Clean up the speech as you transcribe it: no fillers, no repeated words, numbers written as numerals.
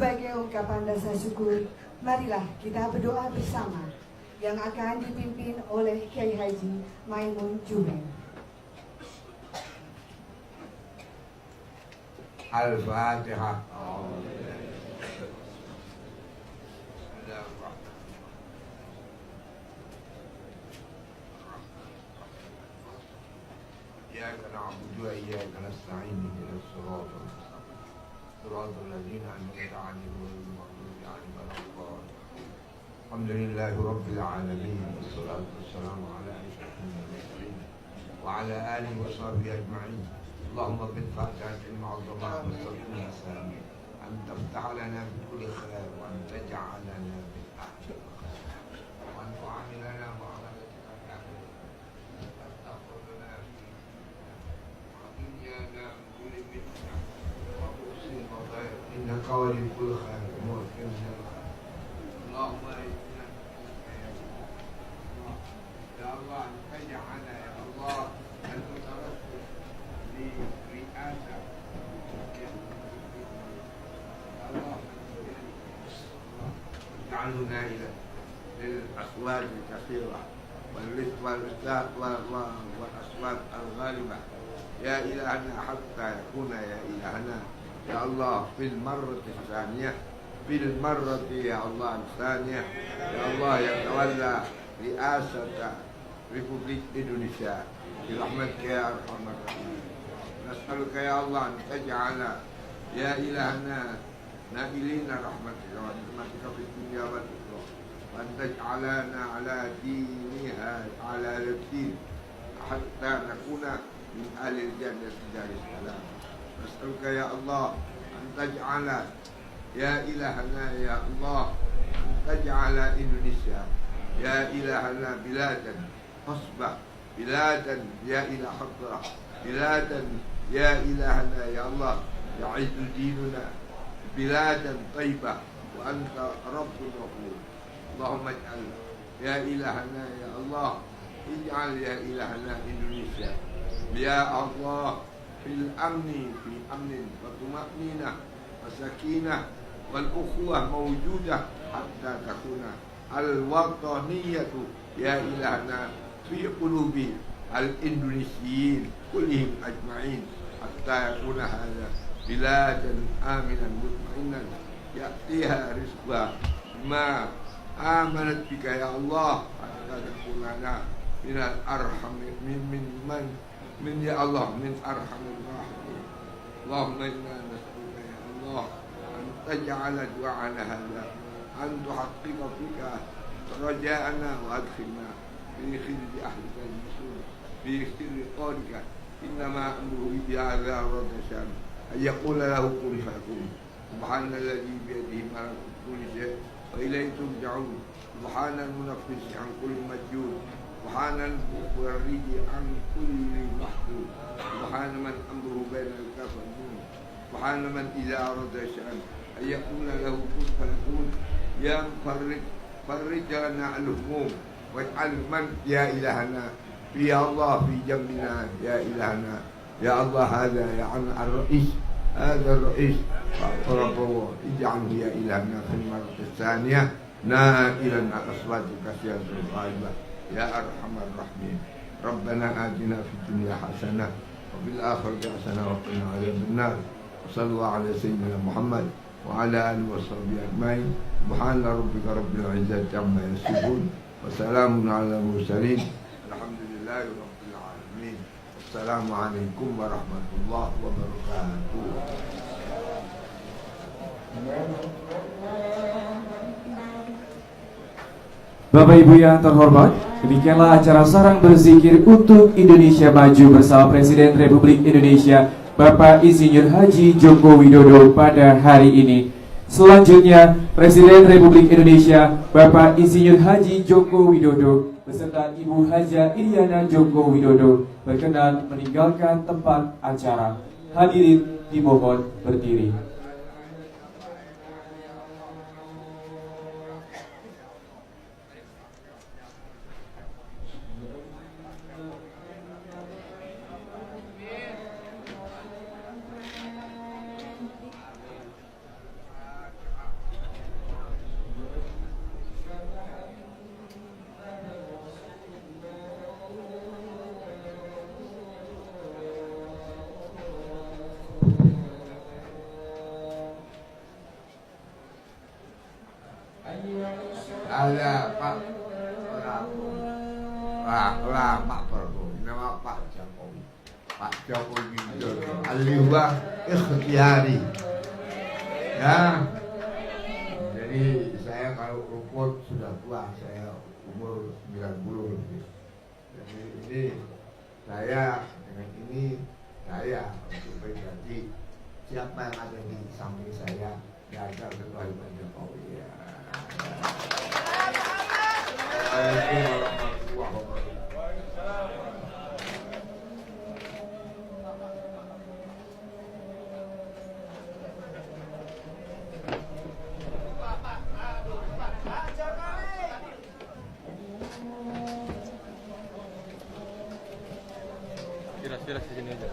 Sebagai ungkapan rasa syukur, marilah kita berdoa bersama yang akan dipimpin oleh Kiai Haji Maimun Juben. Al-Fatihah. إياك نعبد وإياك نستعين اهدنا الصراط المستقيم صراط الذين أنعمت عليهم غير المغضوب عليهم ولا الضالين. الحمد لله رب العالمين والصلاة والسلام على أشرف المرسلين وعلى آله وصحبه أجمعين. اللهم بالفاتحة المعظمة والصلاة والسلام أن تفتح لنا بكل خير وأن تجعلنا بالأحسن وأن تعاملنا معاملتك الكاملة وأن تأخذنا في دنيانا من كل بدعة وحسن وخير إنك ولي كل خير وموفقنا الخير. اللهم اجعلنا يا الله تجعلنا يا الله أن تترسل لرئاسة اجعلنا إلى للأصوات الكثيرة والأصوات الغالبة يا إلهنا حتى يكون يا إلهنا يا الله في المرة الثانية يا الله الثانية يا الله يتولى رئاسة ريبوبليك إندونيسيا برحمتك يا أرحم الراحمين. نسألك يا الله أن تجعل يا إلهنا نائلين رحمتك ورحمتك في الدنيا والآخرة وأن تجعلنا على دينها على الدين حتى نكون من أهل الجنة دار السلام. نسألك يا الله أن تجعل يا إلهنا يا الله أن تجعل إندونيسيا يا إلهنا بلادا تصبح بلادا يا إله حضرة بلادا يا إلهنا يا الله يعز ديننا بلادا طيبة وأنت رب غفور. اللهم اجعل يا إلهنا يا الله اجعل يا إلهنا إندونيسيا يا الله في أمن وطمأنينة وسكينة والأخوة موجودة حتى تكون الوطنية يا إلهنا في قلوب الإندونيسيين كلهم أجمعين حتى يكون هذا بلادا آمنا مطمئنا يأتيها رزقها ما آمنت بك يا الله حتى تكون لنا من الأرحم من يا الله من أرحم الراحمين. اللهم إنا نسألك يا الله أن تجعل دعاءنا هذا أن تحقق فيك رجاءنا وأدخلنا في خلد أهلك المسلمين في سر قولك إنما أمره إذا أراد شيئا أن يقول له كن فيكون. سبحان الذي بيده ملكوت كل شيء وإليه ترجعون. سبحان المنفس عن كل مجهول. سبحان المفرج عن كل محدود. سبحان من أمره بين الكاف والنون. سبحان من إذا أراد شيئا أن يقول له كن فيكون. يا مفرج فرج لنا الهموم واجعل من يا إلهنا يا الله في جنبنا يا إلهنا يا الله هذا يا عم الرئيس هذا الرئيس ربه اجعله يا إلهنا في المرة الثانية نائلا أصوات كثيرة الغائبة يا أرحم الراحمين. ربنا آتنا في الدنيا حسنة وفي الآخرة حسنة وقنا عذاب النار. وصلى الله على سيدنا محمد وعلى آله وصحبه أجمعين. سبحان ربك رب العزة عما يصفون وسلام على المرسلين الحمد لله رب العالمين. السلام عليكم ورحمة الله وبركاته. Bapak Ibu yang terhormat, demikianlah acara sarang berzikir untuk Indonesia Maju bersama Presiden Republik Indonesia Bapak Insinyur Haji Joko Widodo pada hari ini. Selanjutnya, Presiden Republik Indonesia Bapak Insinyur Haji Joko Widodo beserta Ibu Haja Iriana Joko Widodo berkenan meninggalkan tempat acara. Hadirin dimohon berdiri. Ada Pak Pak Prabowo, nama Pak Jokowi. Pak Jokowi Widodo, al-liwa ikhtiyari. Ya, jadi saya kalau rumput sudah tua, saya umur 90 lebih. Jadi ini saya dengan ini saya untuk pribadi siapa yang ada di samping saya jaga ketua Pak Jokowi ya. Assalamualaikum warahmatullahi wabarakatuh. Viras di sini aja.